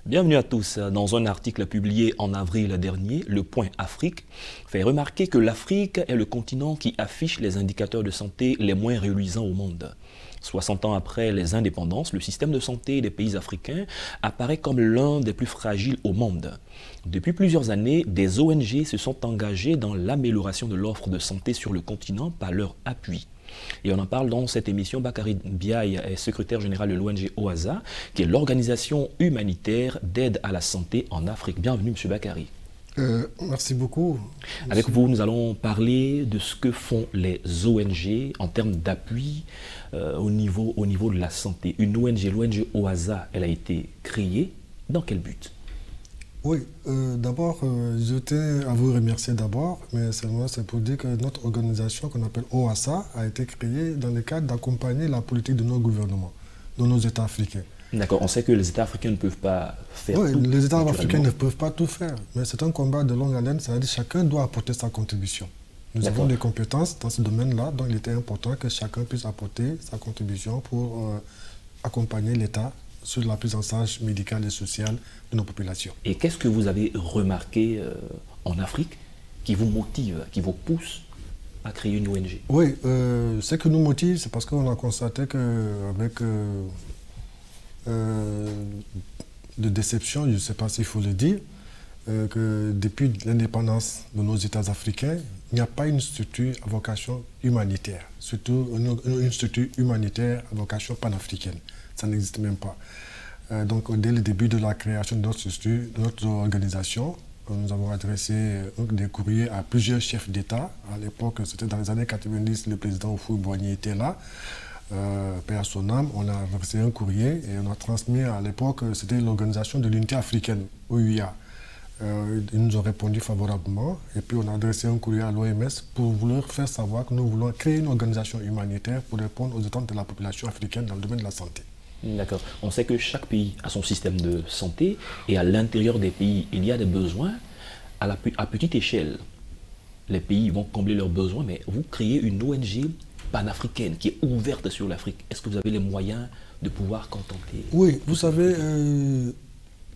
Bienvenue à tous. Dans un article publié en avril dernier, Le Point Afrique fait remarquer que l'Afrique est le continent qui affiche les indicateurs de santé les moins reluisants au monde. 60 ans après les indépendances, le système de santé des pays africains apparaît comme l'un des plus fragiles au monde. Depuis plusieurs années, des ONG se sont engagées dans l'amélioration de l'offre de santé sur le continent par leur appui. Et on en parle dans cette émission. Bakary Biaye est secrétaire général de l'ONG OASA, qui est l'organisation humanitaire d'aide à la santé en Afrique. Bienvenue, M. Bakary. Merci beaucoup. Avec vous, nous allons parler de ce que font les ONG en termes d'appui au niveau de la santé. Une ONG, l'ONG OASA, elle a été créée. Dans quel but? Oui, d'abord, je tiens à vous remercier d'abord, mais seulement c'est pour dire que notre organisation qu'on appelle OASA a été créée dans le cadre d'accompagner la politique de nos gouvernements, de nos États africains. D'accord, on sait que les États africains ne peuvent pas faire tout. Oui, les États africains ne peuvent pas tout faire, mais c'est un combat de longue haleine, c'est-à-dire que chacun doit apporter sa contribution. Nous avons des compétences dans ce domaine-là, donc il était important que chacun puisse apporter sa contribution pour accompagner l'État sur la prise en charge médicale et sociale de nos populations. Et qu'est-ce que vous avez remarqué en Afrique qui vous motive, qui vous pousse à créer une ONG? Oui, ce qui nous motive, c'est parce qu'on a constaté qu'avec de déception, je ne sais pas s'il faut le dire, que depuis l'indépendance de nos États africains, il n'y a pas une structure à vocation humanitaire, surtout une structure humanitaire à vocation panafricaine. Ça n'existe même pas. Donc, dès le début de la création de notre structure, de notre organisation, nous avons adressé des courriers à plusieurs chefs d'État. À l'époque, c'était dans les années 90, le président Houphouët-Boigny était là. Paix à son âme, on a adressé un courrier et on a transmis à l'époque, c'était l'Organisation de l'Unité africaine, OUA. Ils nous ont répondu favorablement et puis on a adressé un courrier à l'OMS pour leur faire savoir que nous voulons créer une organisation humanitaire pour répondre aux attentes de la population africaine dans le domaine de la santé. D'accord. On sait que chaque pays a son système de santé et à l'intérieur des pays, il y a des besoins à petite échelle. Les pays vont combler leurs besoins, mais vous créez une ONG panafricaine qui est ouverte sur l'Afrique. Est-ce que vous avez les moyens de pouvoir contenter? Oui, vous savez,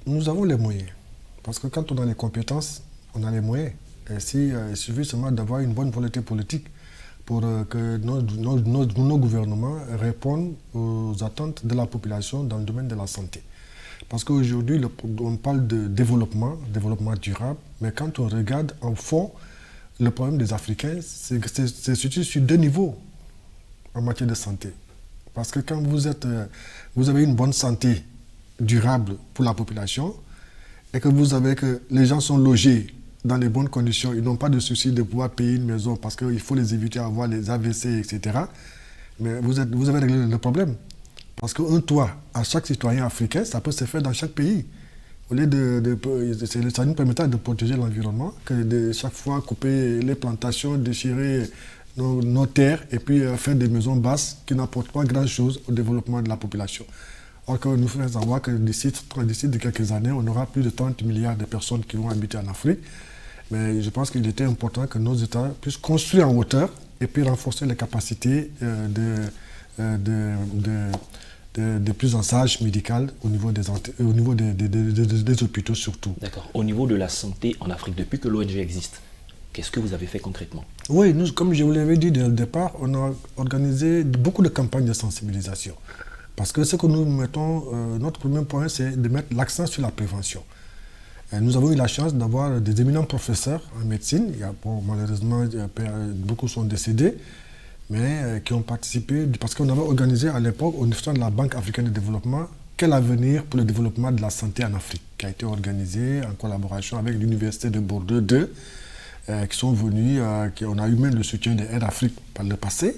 nous avons les moyens. Parce que quand on a les compétences, on a les moyens. Et il suffit seulement d'avoir une bonne volonté politique pour que nos gouvernements répondent aux attentes de la population dans le domaine de la santé. Parce qu'aujourd'hui, on parle de développement durable, mais quand on regarde en fond, le problème des Africains, c'est surtout sur deux niveaux en matière de santé. Parce que quand vous avez une bonne santé durable pour la population et que les gens sont logés dans les bonnes conditions, ils n'ont pas de souci de pouvoir payer une maison parce qu'il faut les éviter à avoir les AVC, etc. Mais vous avez réglé le problème. Parce qu'un toit à chaque citoyen africain, ça peut se faire dans chaque pays. Au lieu ça nous permettra de protéger l'environnement, que de chaque fois couper les plantations, déchirer nos terres et puis faire des maisons basses qui n'apportent pas grand-chose au développement de la population. Or, que nous faisons savoir que d'ici quelques années, on aura plus de 30 milliards de personnes qui vont habiter en Afrique. Mais je pense qu'il était important que nos États puissent construire en hauteur et puis renforcer les capacités de prise en charge médicale au niveau des hôpitaux surtout. D'accord. Au niveau de la santé en Afrique, depuis que l'ONG existe, qu'est-ce que vous avez fait concrètement? Oui, nous, comme je vous l'avais dit dès le départ, on a organisé beaucoup de campagnes de sensibilisation. Parce que ce que nous mettons, notre premier point, c'est de mettre l'accent sur la prévention. Nous avons eu la chance d'avoir des éminents professeurs en médecine. Malheureusement, beaucoup sont décédés, mais qui ont participé, parce qu'on avait organisé à l'époque, au niveau de la Banque africaine de développement, quel avenir pour le développement de la santé en Afrique, qui a été organisé en collaboration avec l'Université de Bordeaux 2, qui sont venus, on a eu même le soutien de Air Afrique par le passé.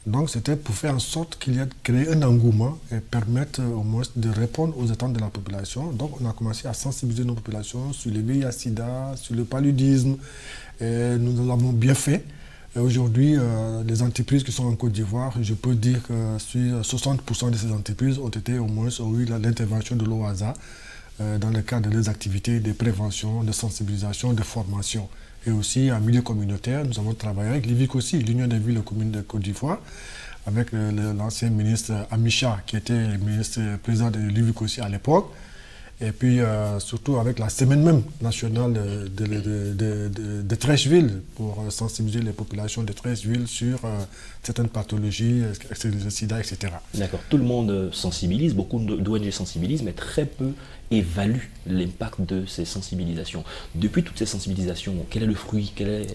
Donc c'était pour faire en sorte qu'il y ait créé un engouement et permettre au moins de répondre aux attentes de la population. Donc on a commencé à sensibiliser nos populations sur le VIH-Sida, sur le paludisme. Et nous l'avons bien fait. Aujourd'hui, les entreprises qui sont en Côte d'Ivoire, je peux dire que sur 60% de ces entreprises ont eu l'intervention de l'OASA dans le cadre des activités de prévention, de sensibilisation, de formation. Et aussi en milieu communautaire, nous avons travaillé avec l'IVIC aussi, l'Union des villes et communes de Côte d'Ivoire, avec l'ancien ministre Amicha, qui était président de l'IVIC aussi à l'époque. Et puis, surtout avec la semaine même nationale de Treichville, pour sensibiliser les populations de Treichville sur certaines pathologies, le sida, etc. D'accord. Tout le monde sensibilise, beaucoup d'ONG sensibilisent, mais très peu évaluent l'impact de ces sensibilisations. Depuis toutes ces sensibilisations, quel est le fruit, quel est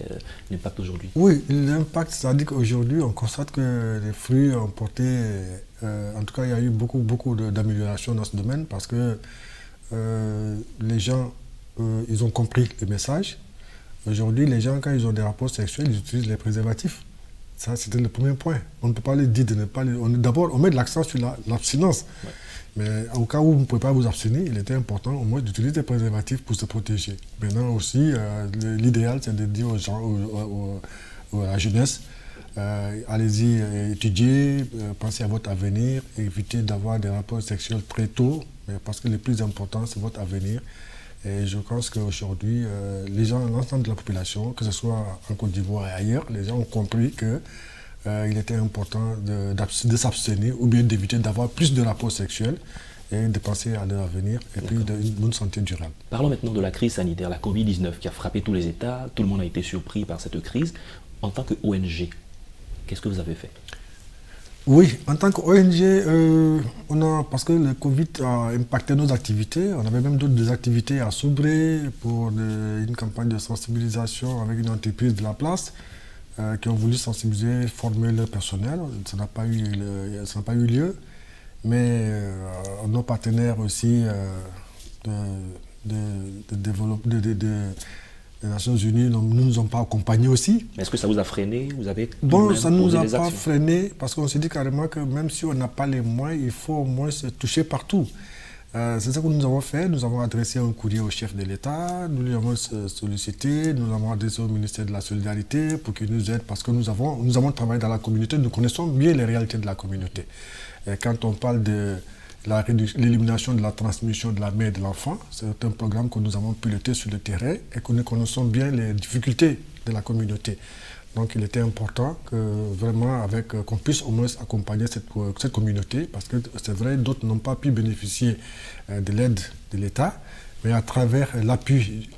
l'impact aujourd'hui? Oui, l'impact, c'est-à-dire qu'aujourd'hui, on constate que les fruits ont porté, en tout cas, il y a eu beaucoup d'améliorations dans ce domaine parce que les gens, ils ont compris le message. Aujourd'hui, les gens, quand ils ont des rapports sexuels, ils utilisent les préservatifs. Ça, c'était le premier point. On ne peut pas les dire de ne pas les... D'abord, on met de l'accent sur l'abstinence. Ouais. Mais au cas où vous ne pouvez pas vous abstenir, il était important au moins d'utiliser des préservatifs pour se protéger. Maintenant aussi, l'idéal, c'est de dire aux gens, à la jeunesse, allez-y étudier, pensez à votre avenir, évitez d'avoir des rapports sexuels très tôt, parce que le plus important, c'est votre avenir. Et je pense qu'aujourd'hui, les gens, l'ensemble de la population, que ce soit en Côte d'Ivoire et ailleurs, les gens ont compris qu'il était important de s'abstenir ou bien d'éviter d'avoir plus de rapports sexuels et de penser à leur avenir et puis d'une bonne santé durable. Parlons maintenant de la crise sanitaire, la Covid-19 qui a frappé tous les États. Tout le monde a été surpris par cette crise. En tant qu'ONG, qu'est-ce que vous avez fait? Oui, en tant qu'ONG, parce que le Covid a impacté nos activités, on avait même d'autres activités à Soubré pour une campagne de sensibilisation avec une entreprise de la place qui ont voulu sensibiliser, former leur personnel. Ça n'a pas eu lieu, mais nos partenaires aussi les Nations Unies ne nous ont pas accompagnés aussi. Mais est-ce que ça vous a freiné? Vous avez ça ne nous a pas freiné parce qu'on s'est dit carrément que même si on n'a pas les moyens, il faut au moins se toucher partout. C'est ce que nous avons fait. Nous avons adressé un courrier au chef de l'État, nous lui avons sollicité, nous avons adressé au ministère de la Solidarité pour qu'il nous aide parce que nous avons travaillé dans la communauté, nous connaissons bien les réalités de la communauté. Et quand on parle de l'élimination de la transmission de la mère et de l'enfant, c'est un programme que nous avons piloté sur le terrain et que nous connaissons bien les difficultés de la communauté. Donc il était important que vraiment qu'on puisse au moins accompagner cette communauté parce que c'est vrai, d'autres n'ont pas pu bénéficier de l'aide de l'État, mais à travers l'appui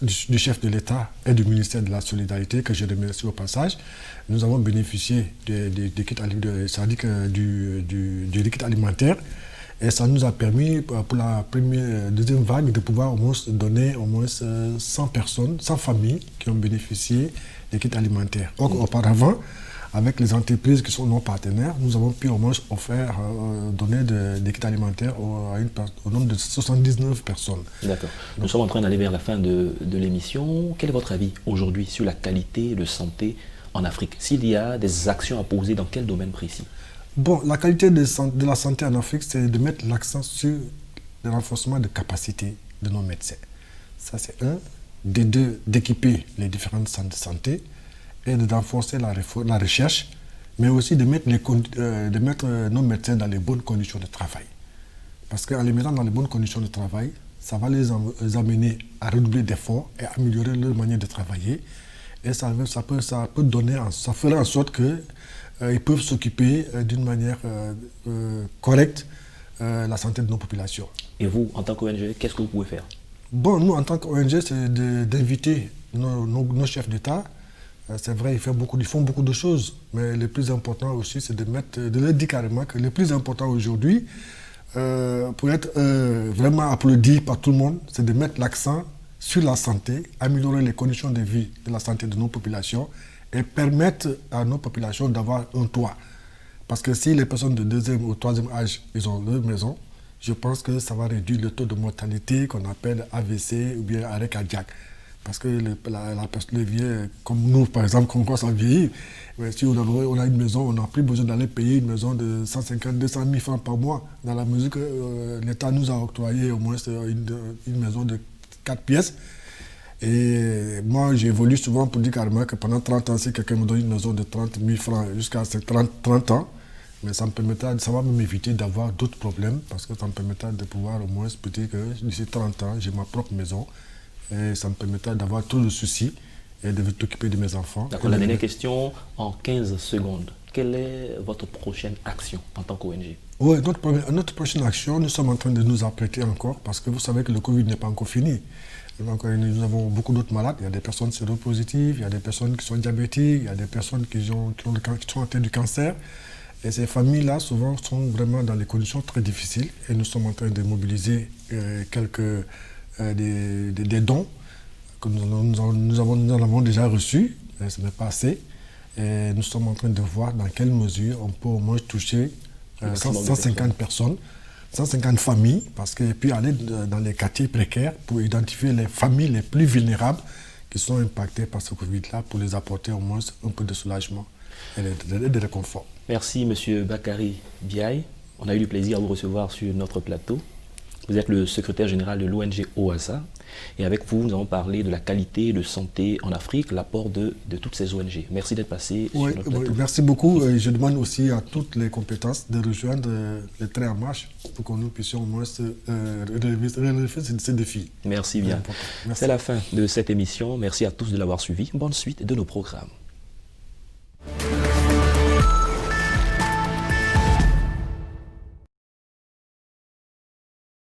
du chef de l'État et du ministère de la Solidarité, que je remercie au passage, nous avons bénéficié du liquide alimentaire. Et ça nous a permis, pour la deuxième vague, de pouvoir au moins donner au moins 100 personnes, 100 familles qui ont bénéficié des kits alimentaires. Donc, auparavant, avec les entreprises qui sont nos partenaires, nous avons pu au moins donner des kits alimentaires au nombre de 79 personnes. D'accord. Nous sommes en train d'aller vers la fin de l'émission. Quel est votre avis aujourd'hui sur la qualité de santé en Afrique? S'il y a des actions à poser, dans quel domaine précis? Bon, la qualité de la santé en Afrique, c'est de mettre l'accent sur le renforcement de capacités de nos médecins. Ça, c'est un. De deux, d'équiper les différentes centres de santé et de renforcer la recherche, mais aussi de mettre nos médecins dans les bonnes conditions de travail. Parce qu'en les mettant dans les bonnes conditions de travail, ça va les amener à redoubler d'efforts et améliorer leur manière de travailler. Et ça fera en sorte que ils peuvent s'occuper d'une manière correcte la santé de nos populations. Et vous, en tant qu'ONG, qu'est-ce que vous pouvez faire? Bon, nous, en tant qu'ONG, c'est d'inviter nos chefs d'État. C'est vrai, ils font beaucoup de choses, mais le plus important aussi, c'est de leur dire carrément que le plus important aujourd'hui, pour être vraiment applaudi par tout le monde, c'est de mettre l'accent sur la santé, améliorer les conditions de vie de la santé de nos populations, et permettre à nos populations d'avoir un toit. Parce que si les personnes de deuxième ou troisième âge, ils ont leur maison, je pense que ça va réduire le taux de mortalité qu'on appelle AVC ou bien arrêt cardiaque. Parce que la personne vieille, comme nous par exemple, quand on commence à vieillir, si on a une maison, on n'a plus besoin d'aller payer une maison de 150, 200 000 francs par mois. Dans la mesure que l'État nous a octroyé au moins une maison de 4 pièces. Et moi, j'évolue souvent pour dire carrément que pendant 30 ans, si quelqu'un me donne une maison de 30 000 francs jusqu'à 30 ans, mais ça va m'éviter d'avoir d'autres problèmes parce que ça me permettra de pouvoir au moins se dire que d'ici 30 ans, j'ai ma propre maison et ça me permettra d'avoir trop de soucis et de m'occuper de mes enfants. D'accord, la dernière question en 15 secondes. quelle est votre prochaine action en tant qu'ONG? Oui, notre prochaine action, nous sommes en train de nous apprêter encore parce que vous savez que le Covid n'est pas encore fini. Donc, nous avons beaucoup d'autres malades. Il y a des personnes séropositives, il y a des personnes qui sont diabétiques, il y a des personnes qui sont atteintes du cancer. Et ces familles-là, souvent, sont vraiment dans des conditions très difficiles. Et nous sommes en train de mobiliser des dons que nous en avons déjà reçus, mais ce n'est pas assez. Et nous sommes en train de voir dans quelle mesure on peut au moins toucher 150 personnes, 150 familles, et puis aller dans les quartiers précaires pour identifier les familles les plus vulnérables qui sont impactées par ce Covid-là, pour les apporter au moins un peu de soulagement et de réconfort. Merci, M. Bakary Biaye. On a eu le plaisir à vous recevoir sur notre plateau. Vous êtes le secrétaire général de l'ONG OASA. Et avec vous, nous avons parlé de la qualité de santé en Afrique, l'apport de toutes ces ONG. Merci d'être passé sur notre plateau. Merci beaucoup. Je demande aussi à toutes les compétences de rejoindre les trains en marche pour que nous puissions au moins relever ces défis. Merci bien. C'est la fin de cette émission. Merci à tous de l'avoir suivi. Bonne suite de nos programmes.